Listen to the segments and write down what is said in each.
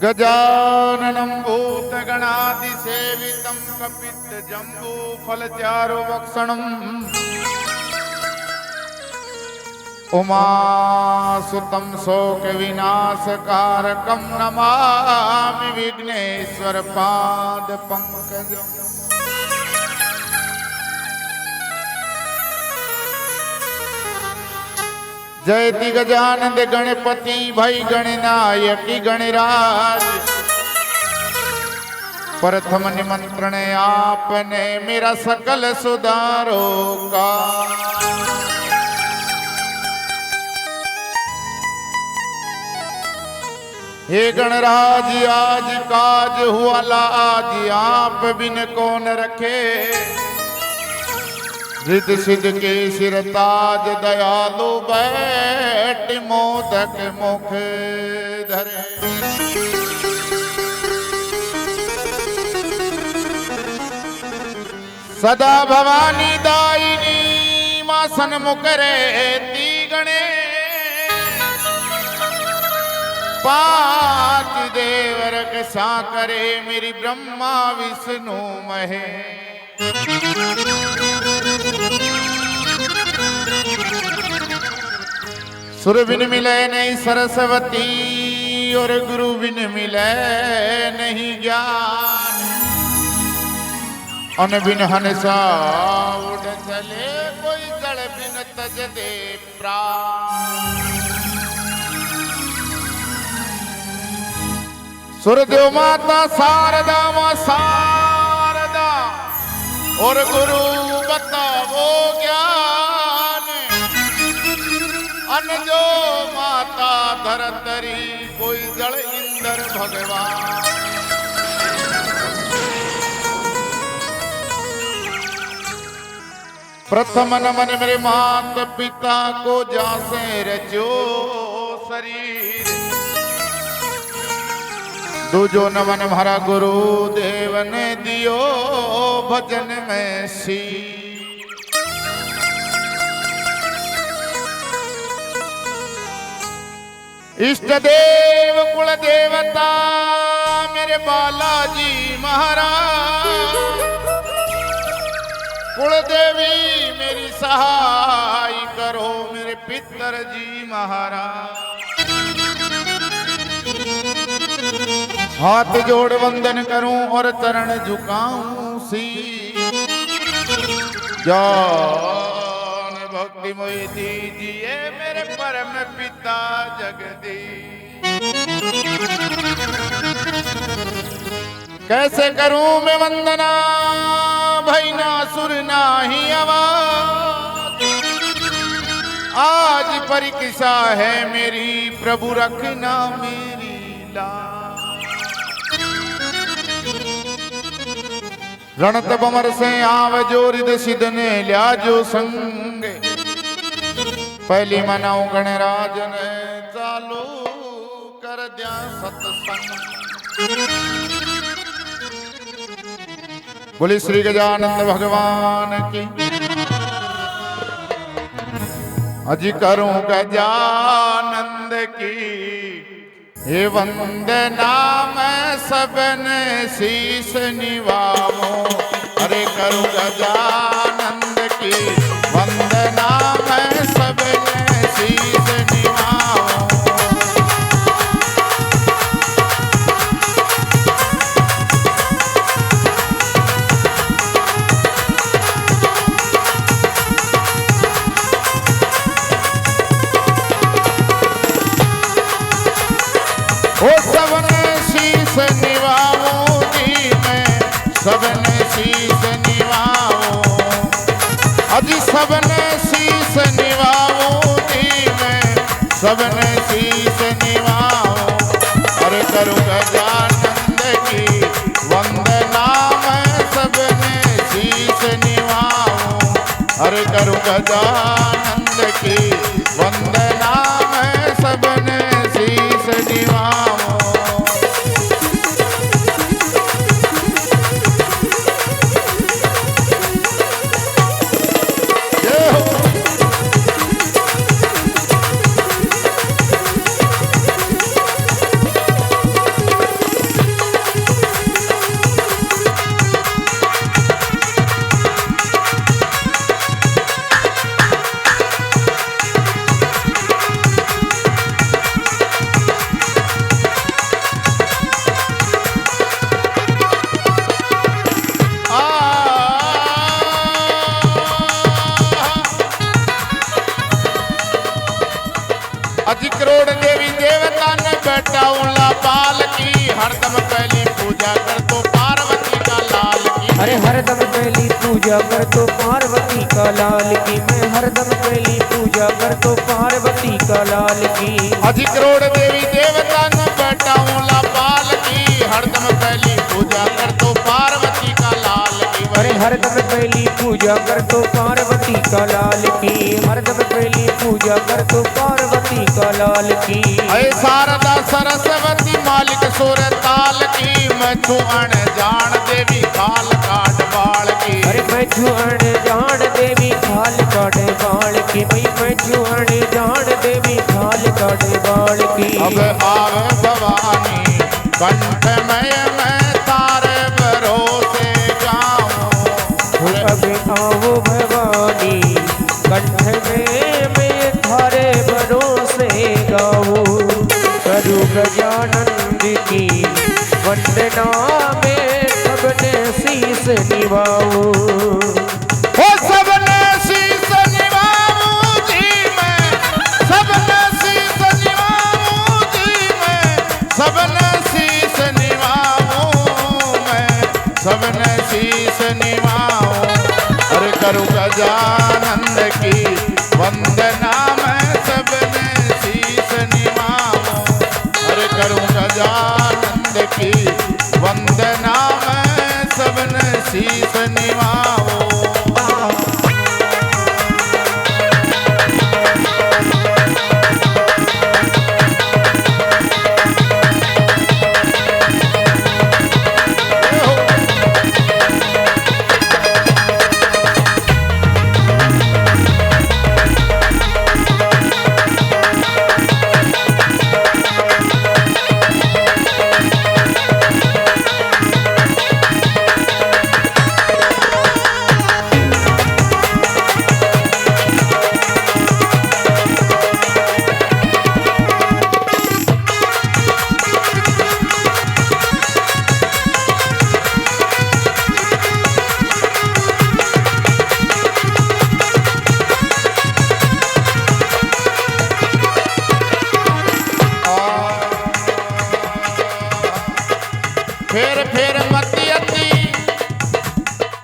गजाननं भूतगणाधिसेवितं कपित्थजम्बूफलचारुभक्षणम् उमासुतं शोकविनाशकारकं नमामि विघ्नेश्वरपादपङ्कजम्। जयति गजानंद गणपति भई गणनायकी गणराज। प्रथम निमंत्रण आपने मेरा सकल सुधारो का। हे गणराज आज काज हुआ लाज, आप बिन कौन रखे। रिद्ध सिद्ध के सिर ताज, दयालु बैठ मोदक मुख धरे। सदा भवानी दायिनी मां सन्मुख रहती गणे। पांच देवर सा करे मेरी ब्रह्मा विष्णु महे। सुर बिन मिले नहीं सरस्वती, और गुरु बिन मिले नहीं ज्ञान। अन बिन हंसा उड़ चले, कोई जड़ बिन तज दे प्राण। सुरदेव माता शारदा मां शारदा, और गुरु बतावो ज्ञान। अन जो माता धरतरी, कोई जड़ इंद्र भगवान। प्रथम नमन मेरे माता पिता को, जासे रचो शरीर। दूजो नमन हमारा गुरु देव ने दियो, भजन में सी। इष्ट देव कुल देवता मेरे बालाजी महाराज। कुल देवी मेरी सहाय करो, मेरे पितर जी महाराज। हाथ जोड़ वंदन करूं और चरण झुकाऊं सी। ज्ञान भक्ति मोहि दीजिए मेरे परम पिता जगदीश। कैसे करूं मैं वंदना, भई ना सुर नाही आवाज। आज परीक्षा है मेरी, प्रभु रखना मेरी लाज। रणत बमर से आव जोरिद सिद्ध ने लिया जो संग। पहली मनाऊ गणराज ने चालू कर दिया सत्संग। बोली श्री गजानंद भगवान की। अजी करूं गजानंद की हे वंदना, मैं सबन शीस निवाऊं। अरे करूं गजानंद की वंदना, मैं सबन शीस निवाऊं। ओ सबने शीस निवाऊं जी, मैं सबने शीस निवाऊं। अजी सबने शीस निवाऊं जी, मैं सबने शीस निवाऊं। अरे करूं गजानंद की वंदना, मैं सबने शीस निवाऊं। अरे करूं गजानंद की वंदना, मैं सबने शीस निवाऊं। पूजा कर तो पार्वती का लाल की, मैं हरदम कैली पूजा कर तो पार्वती का लाल की। अधिक करोड़ देवी देवता न बैठाऊं लापाल की, हरदम कैली पूजा कर तो पार्वती का लाल की। अरे हरदम कैली पूजा कर तो पार्वती का लाल की, हरदम कैली पूजा कर तो पार्वती का लाल की। अरे शारदा सरस्वती मालिक सुर ताल की, मैं तू अनजान देवी खाल काट बाल की। अरे मैं तू अनजान देवी खाल काट बाल की, मैं तू अनजान देवी खाल काट बाल की। अब आवे भवानी कंठ में मैं तारे भरोसे गाऊं। अब आओ भवानी कंठ में मैं थारे भरोसे गाऊं। करूँ गजानंद की वंदना में सबने शीस निभाऊं। ओ सबने शीस निभाऊं जी मैं, सबने शीस निभाऊं जी मैं, सबने शीस निभाऊं मैं, सबने शीस निभाऊं। अरे करूँ गजानंद की वंदना मैं सबने शीस निभाऊं। अरे करूँ गजानंद की वंदना मैं सबने शीस निभाऊं। फेर मती अति,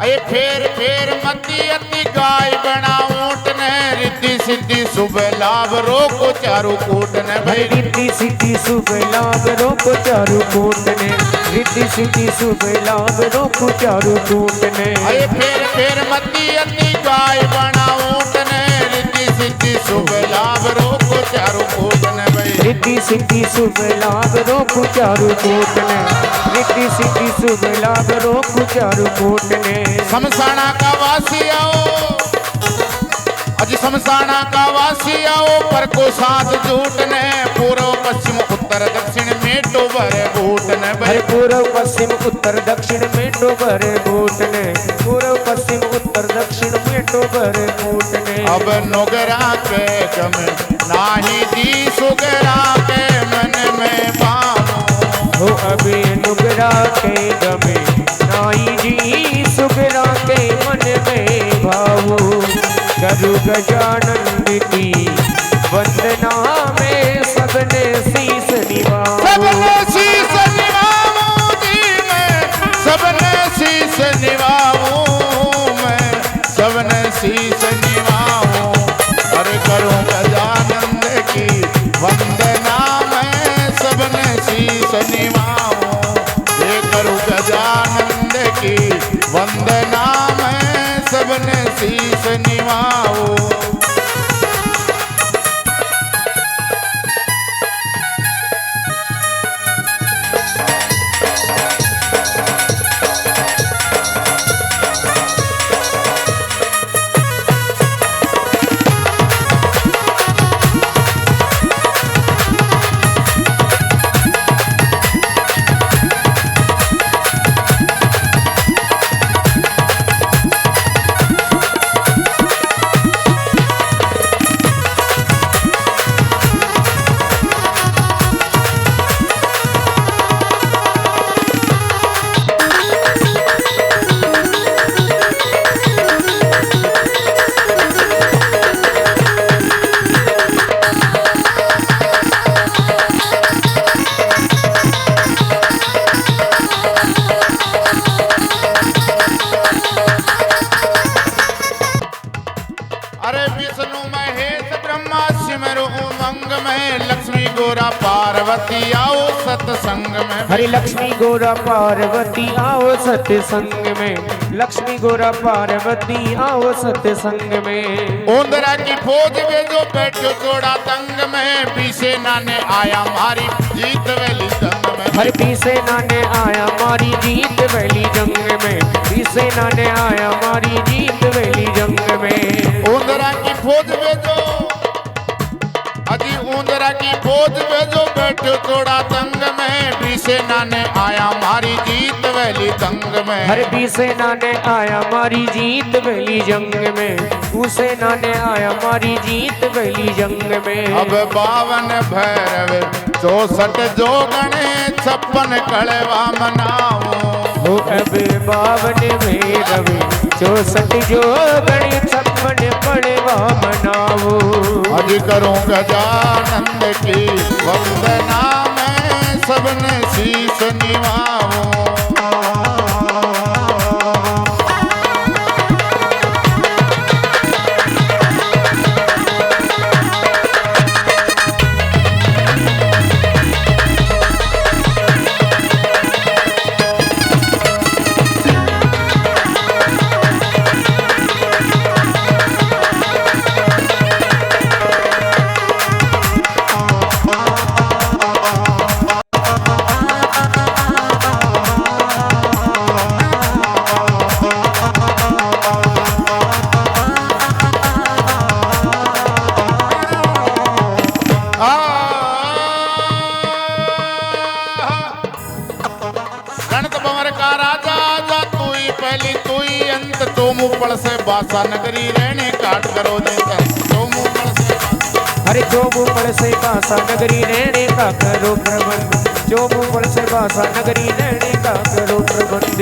अये फेर मती अति गाय बना ऊँट ने, रिद्धि सिद्धि शुभ लाभ रोको चारु कूट ने। भाई रिद्धि सिद्धि शुभ लाभ रोको चारु कूट ने, रिद्धि सिद्धि शुभ लाभ रोको चारु कूट ने। अये फेर मती अति गाय बना ऊँट ने, रिद्धि सिद्धि शुभ लाभ रोको चारु कूट ने। भाई रिद्धि सिद्धि शुभ लाभ रोको चारु कूट ने, रिद्धि सिद्धि शुभ लाभ रोको चारु कूट ने। शमशाना का वासी आओ, अज शमशाना का वासी आओ, पर को साथ झूठ ने, पूर्व पश्चिम उत्तर दक्षिण में डोबर बूट ने। अरे पूर्व पश्चिम उत्तर दक्षिण में डोबर बूट ने, पूर्व पश्चिम उत्तर दक्षिण में डोबर बूट ने। अब नोगरा के गम नाही दी सुगरा के मन में बामो, हो अबे नुगरा के गमे नाई जी सुगरा के मन में भावो। करूँ गजानंद की वंदना में सबने शीस निभाओ। सबने शीस निभाऊं जी मैं, सबने शीस निभाऊं मैं, सबने शीस निभाऊं। अरे करूँ गजानंद की वंदना मैं सबने शीस निभाऊं। ये करूँ गजानंद की वंदना मैं सबने शीस निभाऊं। सत्संग में। हरि लक्ष्मी गोरा पार्वती आओ सत्संग में, लक्ष्मी गोरा पार्वती आओ सत्संग में। ओंदरा की फौज में जो बैठो जोड़ा तंग में, पीछे नाने आया मारी जीत वेली जंग में। हर पीसे नाने आया मारी जीत वेली जंग में, पीसे नाने आया मारी जीत वेली जंग में। ओंदरा की फौज में जो अजी ओंदरा की फौज में जो बैठो जोड़ा तंग में, पीछे नाने आया मारी जीत वेली जंग में। हर पीसे नाने आया मारी जीत वेली जंग में, उसे नाने आया मारी जीत वेली जंग में। अब 52 भैरव 64 जोगणे 56 कड़वा मनाओ। हो अब 52 भैरव 64 जोगण 56 कड़वा मनाओ। अज करूं गजानंद की वंदना में सबने शीश निभाओ। मुपड़ से बासा नगरी रहने काट करो देता तो मुपड़ से। अरे जो मुपड़ से बासा नगरी रहने का करो प्रबंध, जो मुपड़ से बासा नगरी रहने का करो प्रबंध।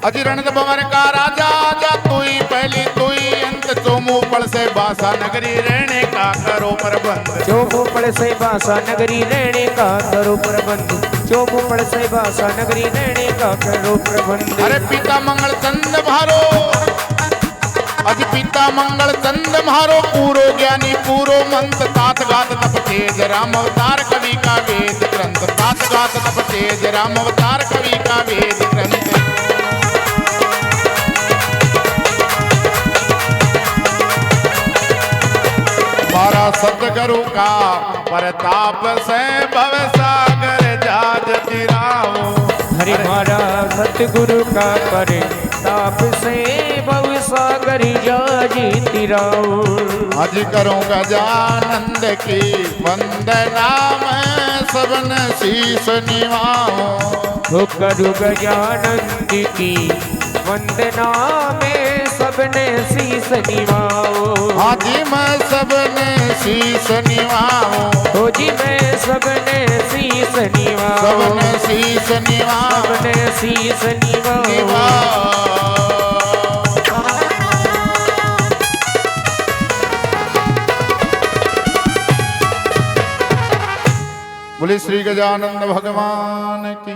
अजी रणद भंवर का राजा जा तू ही पहली तू ही अंत, जो मुपड़ से बासा नगरी रहने का करो प्रबंध। जो मुपड़ से बासा नगरी रहने का करो प्रबंध, जो मुपड़ से बासा नगरी रहने का करो प्रबंध। अरे पिता मंगल चंद भारो अज पिता मंगल चंद मारो, पूरो ज्ञानी पूरो मंत, तात गात तप तेज राम अवतार कवि का वेद ग्रंथ, तात गात तप तेज राम अवतार कवि का वेद ग्रंथ। मारा सतगुरु का प्रताप से भव सागर जाज तिराओ। हरे मारा सतगुरु का करे ताप से भव सागर जाजी तिराओ। आज करूं गजानंद की वंदना में सबन शीश निभाओ। हो करूं गजानंद की वंदना में सबने शीश निभाओ। आज मैं सबने शीश निभाओ। हो जी मैं सबने शीश निभाओ। सबने शीश निभाओ। सबने शीश निभाओ। बोले श्री गजानंद भगवान की।